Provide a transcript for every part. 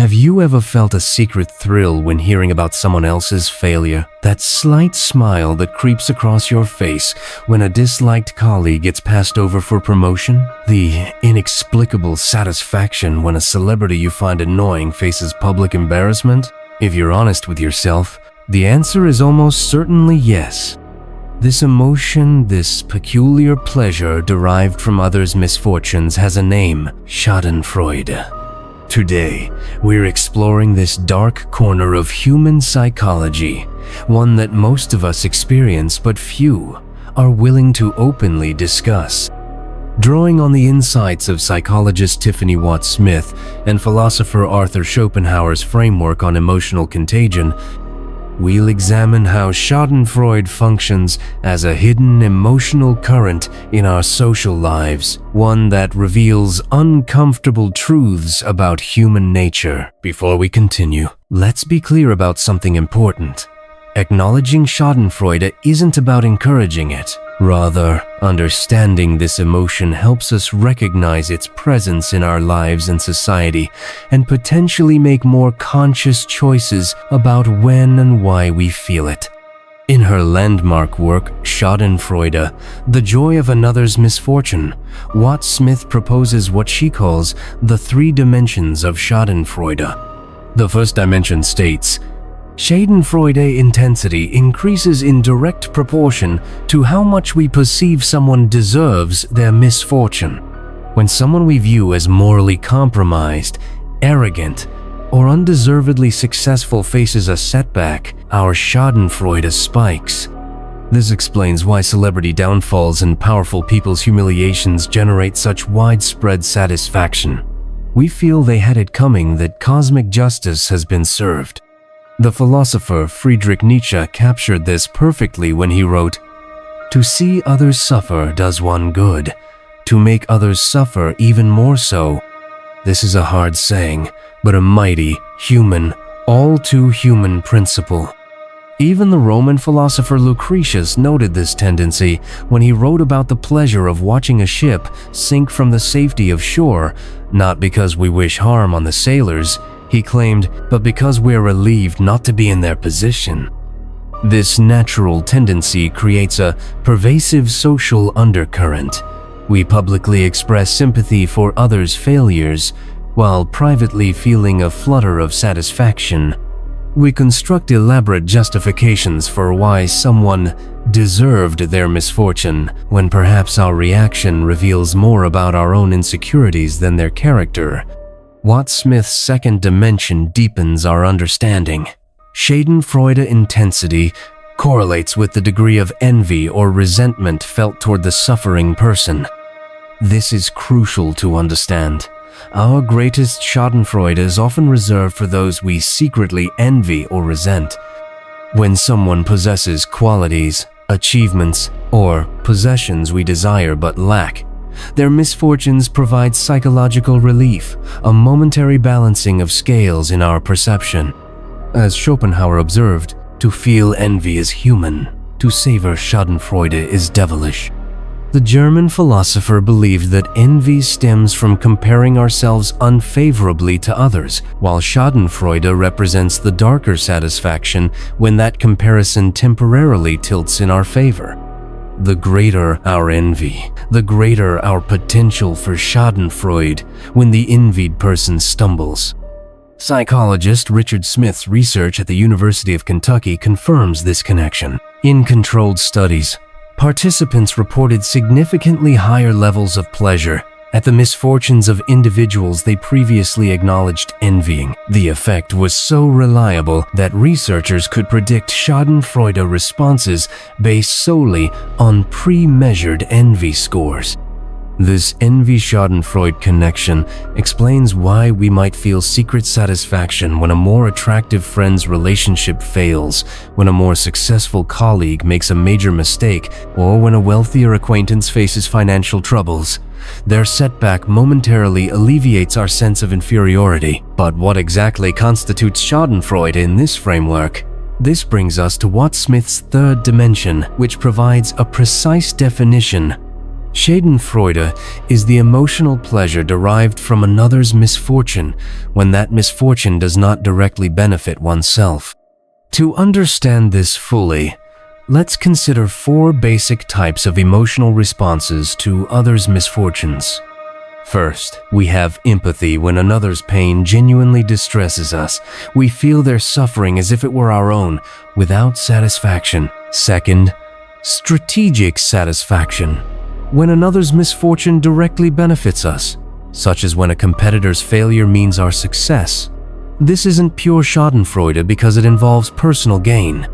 Have you ever felt a secret thrill when hearing about someone else's failure? That slight smile that creeps across your face when a disliked colleague gets passed over for promotion? The inexplicable satisfaction when a celebrity you find annoying faces public embarrassment? If you're honest with yourself, the answer is almost certainly yes. This emotion, this peculiar pleasure derived from others' misfortunes has a name: Schadenfreude. Today, we're exploring this dark corner of human psychology, one that most of us experience but few are willing to openly discuss. Drawing on the insights of psychologist Tiffany Watt Smith and philosopher Arthur Schopenhauer's framework on emotional contagion, we'll examine how Schadenfreude functions as a hidden emotional current in our social lives, one that reveals uncomfortable truths about human nature. Before we continue, let's be clear about something important. Acknowledging Schadenfreude isn't about encouraging it. Rather, understanding this emotion helps us recognize its presence in our lives and society and potentially make more conscious choices about when and why we feel it. In her landmark work, Schadenfreude, The Joy of Another's Misfortune, Watt Smith proposes what she calls the 3 dimensions of Schadenfreude. The first dimension states, Schadenfreude intensity increases in direct proportion to how much we perceive someone deserves their misfortune. When someone we view as morally compromised, arrogant, or undeservedly successful faces a setback, our Schadenfreude spikes. This explains why celebrity downfalls and powerful people's humiliations generate such widespread satisfaction. We feel they had it coming, that cosmic justice has been served. The philosopher Friedrich Nietzsche captured this perfectly when he wrote, "To see others suffer does one good. To make others suffer even more so." This is a hard saying, but a mighty, human, all too human principle. Even the Roman philosopher Lucretius noted this tendency when he wrote about the pleasure of watching a ship sink from the safety of shore, not because we wish harm on the sailors, he claimed, but because we're relieved not to be in their position. This natural tendency creates a pervasive social undercurrent. We publicly express sympathy for others' failures, while privately feeling a flutter of satisfaction. We construct elaborate justifications for why someone deserved their misfortune, when perhaps our reaction reveals more about our own insecurities than their character. Watt Smith's second dimension deepens our understanding. Schadenfreude intensity correlates with the degree of envy or resentment felt toward the suffering person. This is crucial to understand. Our greatest Schadenfreude is often reserved for those we secretly envy or resent. When someone possesses qualities, achievements, or possessions we desire but lack, their misfortunes provide psychological relief, a momentary balancing of scales in our perception. As Schopenhauer observed, to feel envy is human, to savor Schadenfreude is devilish. The German philosopher believed that envy stems from comparing ourselves unfavorably to others, while Schadenfreude represents the darker satisfaction when that comparison temporarily tilts in our favor. The greater our envy, the greater our potential for Schadenfreude when the envied person stumbles. Psychologist Richard Smith's research at the University of Kentucky confirms this connection. In controlled studies, participants reported significantly higher levels of pleasure at the misfortunes of individuals they previously acknowledged envying. The effect was so reliable that researchers could predict Schadenfreude responses based solely on pre-measured envy scores. This envy-Schadenfreude connection explains why we might feel secret satisfaction when a more attractive friend's relationship fails, when a more successful colleague makes a major mistake, or when a wealthier acquaintance faces financial troubles. Their setback momentarily alleviates our sense of inferiority. But what exactly constitutes Schadenfreude in this framework? This brings us to Watt Smith's third dimension, which provides a precise definition. Schadenfreude is the emotional pleasure derived from another's misfortune when that misfortune does not directly benefit oneself. To understand this fully, let's consider 4 basic types of emotional responses to others' misfortunes. First, we have empathy when another's pain genuinely distresses us. We feel their suffering as if it were our own, without satisfaction. Second, strategic satisfaction. When another's misfortune directly benefits us, such as when a competitor's failure means our success. This isn't pure Schadenfreude because it involves personal gain.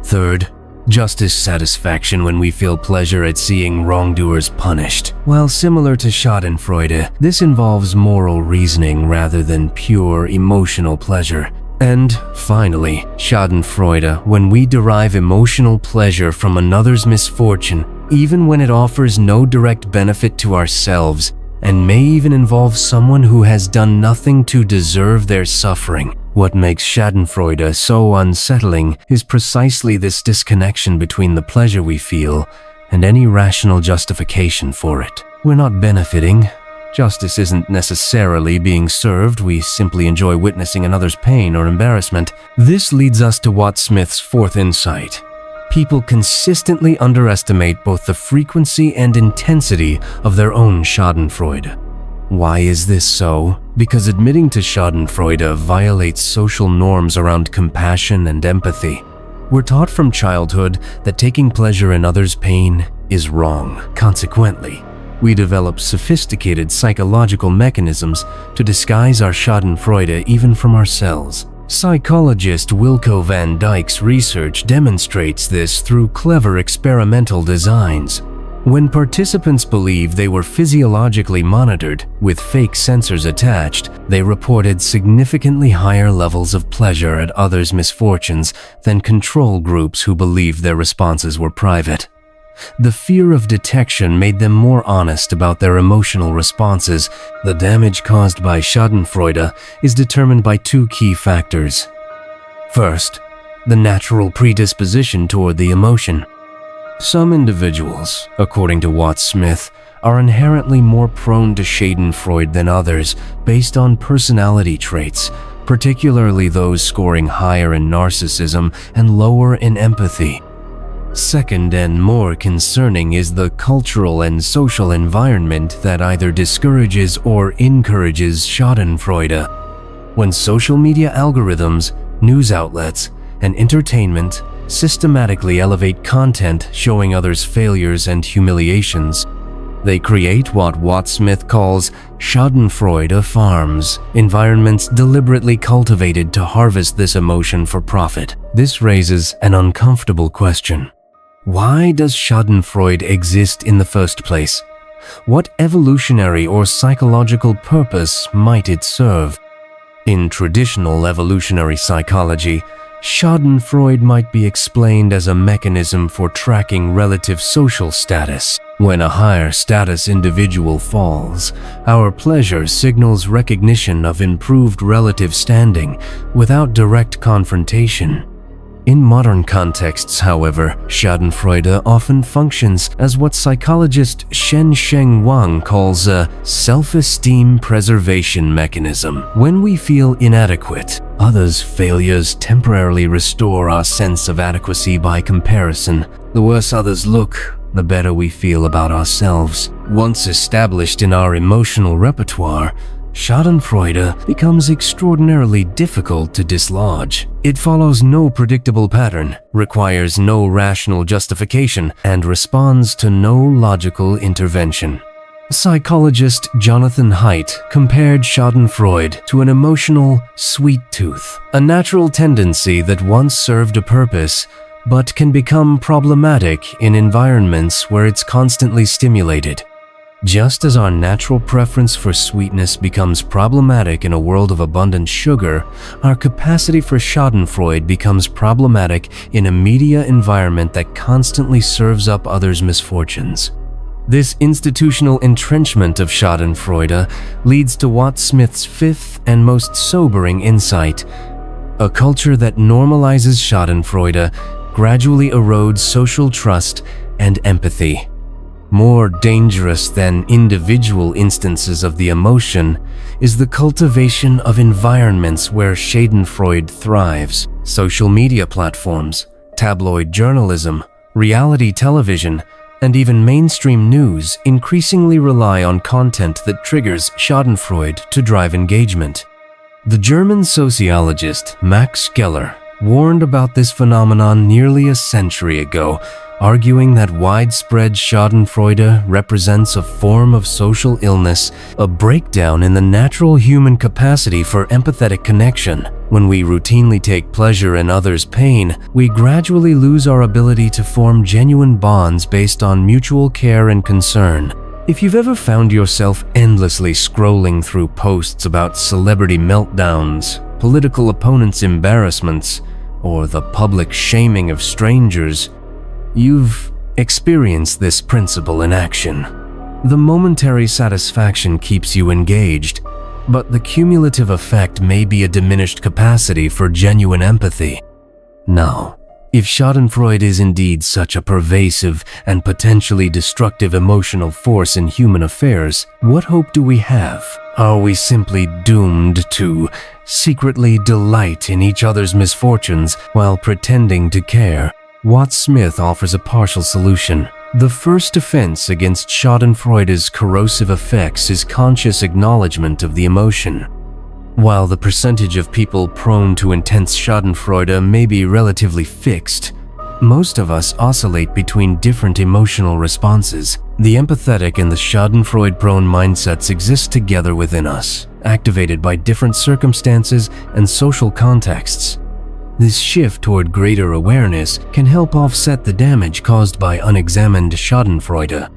Third, justice satisfaction when we feel pleasure at seeing wrongdoers punished. While similar to Schadenfreude, this involves moral reasoning rather than pure emotional pleasure. And finally, Schadenfreude, when we derive emotional pleasure from another's misfortune, even when it offers no direct benefit to ourselves, and may even involve someone who has done nothing to deserve their suffering. What makes Schadenfreude so unsettling is precisely this disconnection between the pleasure we feel and any rational justification for it. We're not benefiting. Justice isn't necessarily being served, we simply enjoy witnessing another's pain or embarrassment. This leads us to Watt Smith's 4th insight. People consistently underestimate both the frequency and intensity of their own Schadenfreude. Why is this so? Because admitting to Schadenfreude violates social norms around compassion and empathy. We're taught from childhood that taking pleasure in others' pain is wrong. Consequently, we develop sophisticated psychological mechanisms to disguise our Schadenfreude even from ourselves. Psychologist Wilco van Dijk's research demonstrates this through clever experimental designs. When participants believed they were physiologically monitored with fake sensors attached, they reported significantly higher levels of pleasure at others' misfortunes than control groups who believed their responses were private. The fear of detection made them more honest about their emotional responses. The damage caused by Schadenfreude is determined by 2 key factors. First, the natural predisposition toward the emotion. Some individuals, according to Watt Smith, are inherently more prone to Schadenfreude than others based on personality traits, particularly those scoring higher in narcissism and lower in empathy. Second, and more concerning, is the cultural and social environment that either discourages or encourages Schadenfreude. When social media algorithms, news outlets, and entertainment systematically elevate content showing others' failures and humiliations, they create what Watt Smith calls Schadenfreude farms, environments deliberately cultivated to harvest this emotion for profit. This raises an uncomfortable question. Why does Schadenfreude exist in the first place? What evolutionary or psychological purpose might it serve? In traditional evolutionary psychology, Schadenfreude might be explained as a mechanism for tracking relative social status. When a higher status individual falls, our pleasure signals recognition of improved relative standing without direct confrontation. In modern contexts, however, Schadenfreude often functions as what psychologist Shen-Sheng Wang calls a self-esteem preservation mechanism. When we feel inadequate, others' failures temporarily restore our sense of adequacy by comparison. The worse others look, the better we feel about ourselves. Once established in our emotional repertoire, Schadenfreude becomes extraordinarily difficult to dislodge. It follows no predictable pattern, requires no rational justification, and responds to no logical intervention. Psychologist Jonathan Haidt compared Schadenfreude to an emotional sweet tooth, a natural tendency that once served a purpose, but can become problematic in environments where it's constantly stimulated. Just as our natural preference for sweetness becomes problematic in a world of abundant sugar, our capacity for Schadenfreude becomes problematic in a media environment that constantly serves up others' misfortunes. This institutional entrenchment of Schadenfreude leads to Watt Smith's 5th and most sobering insight. A culture that normalizes Schadenfreude gradually erodes social trust and empathy. More dangerous than individual instances of the emotion is the cultivation of environments where Schadenfreude thrives. Social media platforms, tabloid journalism, reality television, and even mainstream news increasingly rely on content that triggers Schadenfreude to drive engagement. The German sociologist Max Geller warned about this phenomenon nearly a century ago, arguing that widespread Schadenfreude represents a form of social illness, a breakdown in the natural human capacity for empathetic connection. When we routinely take pleasure in others' pain, we gradually lose our ability to form genuine bonds based on mutual care and concern. If you've ever found yourself endlessly scrolling through posts about celebrity meltdowns, political opponents' embarrassments, or the public shaming of strangers, you've experienced this principle in action. The momentary satisfaction keeps you engaged, but the cumulative effect may be a diminished capacity for genuine empathy. Now, if Schadenfreude is indeed such a pervasive and potentially destructive emotional force in human affairs, what hope do we have? Are we simply doomed to secretly delight in each other's misfortunes while pretending to care? Watt Smith offers a partial solution. The first defense against Schadenfreude's corrosive effects is conscious acknowledgement of the emotion. While the percentage of people prone to intense Schadenfreude may be relatively fixed, most of us oscillate between different emotional responses. The empathetic and the Schadenfreude-prone mindsets exist together within us, activated by different circumstances and social contexts. This shift toward greater awareness can help offset the damage caused by unexamined Schadenfreude.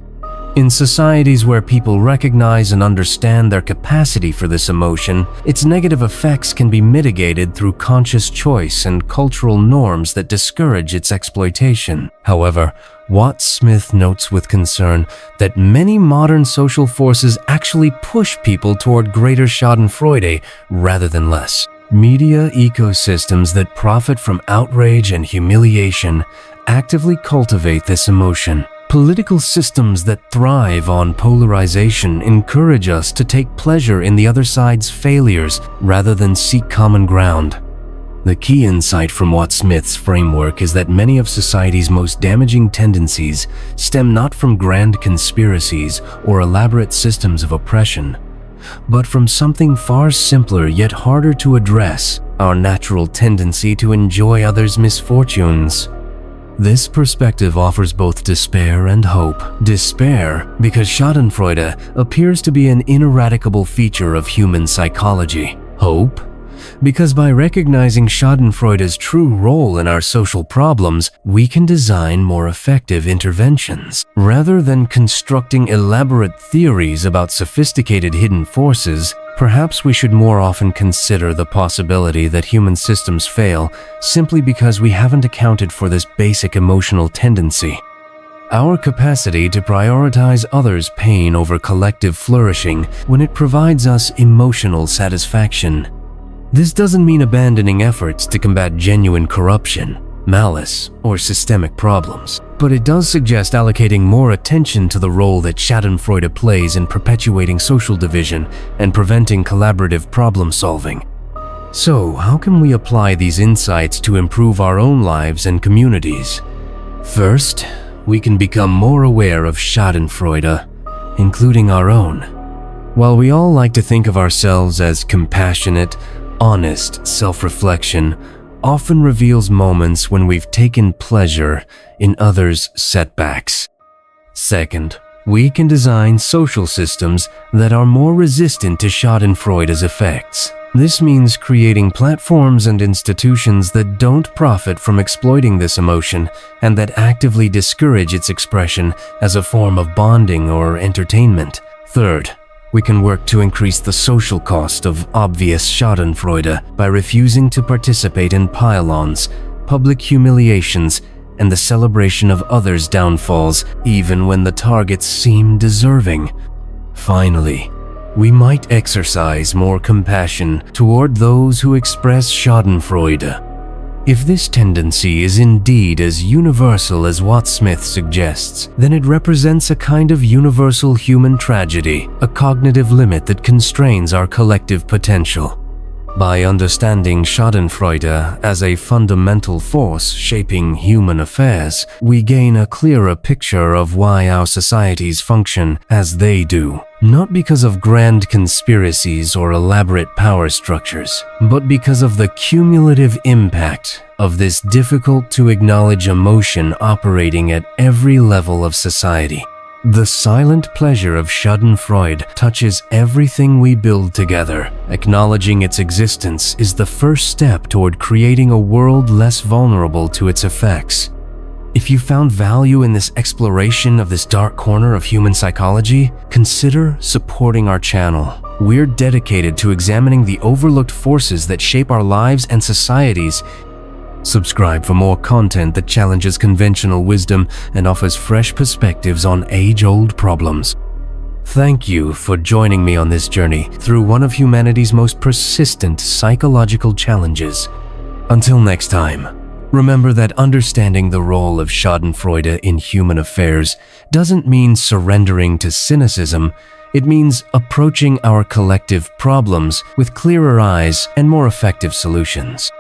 In societies where people recognize and understand their capacity for this emotion, its negative effects can be mitigated through conscious choice and cultural norms that discourage its exploitation. However, Watt Smith notes with concern that many modern social forces actually push people toward greater Schadenfreude rather than less. Media ecosystems that profit from outrage and humiliation actively cultivate this emotion. Political systems that thrive on polarization encourage us to take pleasure in the other side's failures rather than seek common ground. The key insight from Watt Smith's framework is that many of society's most damaging tendencies stem not from grand conspiracies or elaborate systems of oppression, but from something far simpler yet harder to address: our natural tendency to enjoy others' misfortunes. This perspective offers both despair and hope. Despair, because Schadenfreude appears to be an ineradicable feature of human psychology. Hope, because by recognizing Schadenfreude's true role in our social problems, we can design more effective interventions. Rather than constructing elaborate theories about sophisticated hidden forces, perhaps we should more often consider the possibility that human systems fail simply because we haven't accounted for this basic emotional tendency. Our capacity to prioritize others' pain over collective flourishing when it provides us emotional satisfaction. This doesn't mean abandoning efforts to combat genuine corruption, malice, or systemic problems, but it does suggest allocating more attention to the role that Schadenfreude plays in perpetuating social division and preventing collaborative problem solving. So, how can we apply these insights to improve our own lives and communities? First, we can become more aware of Schadenfreude, including our own. While we all like to think of ourselves as compassionate, honest self-reflection often reveals moments when we've taken pleasure in others' setbacks. Second, we can design social systems that are more resistant to Schadenfreude's effects. This means creating platforms and institutions that don't profit from exploiting this emotion and that actively discourage its expression as a form of bonding or entertainment. Third, we can work to increase the social cost of obvious Schadenfreude by refusing to participate in pile-ons, public humiliations, and the celebration of others' downfalls, even when the targets seem deserving. Finally, we might exercise more compassion toward those who express Schadenfreude. If this tendency is indeed as universal as Watt Smith suggests, then it represents a kind of universal human tragedy, a cognitive limit that constrains our collective potential. By understanding Schadenfreude as a fundamental force shaping human affairs, we gain a clearer picture of why our societies function as they do. Not because of grand conspiracies or elaborate power structures, but because of the cumulative impact of this difficult-to-acknowledge emotion operating at every level of society. The silent pleasure of Schadenfreude touches everything we build together. Acknowledging its existence is the first step toward creating a world less vulnerable to its effects. If you found value in this exploration of this dark corner of human psychology, consider supporting our channel. We're dedicated to examining the overlooked forces that shape our lives and societies. Subscribe for more content that challenges conventional wisdom and offers fresh perspectives on age-old problems. Thank you for joining me on this journey through one of humanity's most persistent psychological challenges. Until next time, remember that understanding the role of Schadenfreude in human affairs doesn't mean surrendering to cynicism. It means approaching our collective problems with clearer eyes and more effective solutions.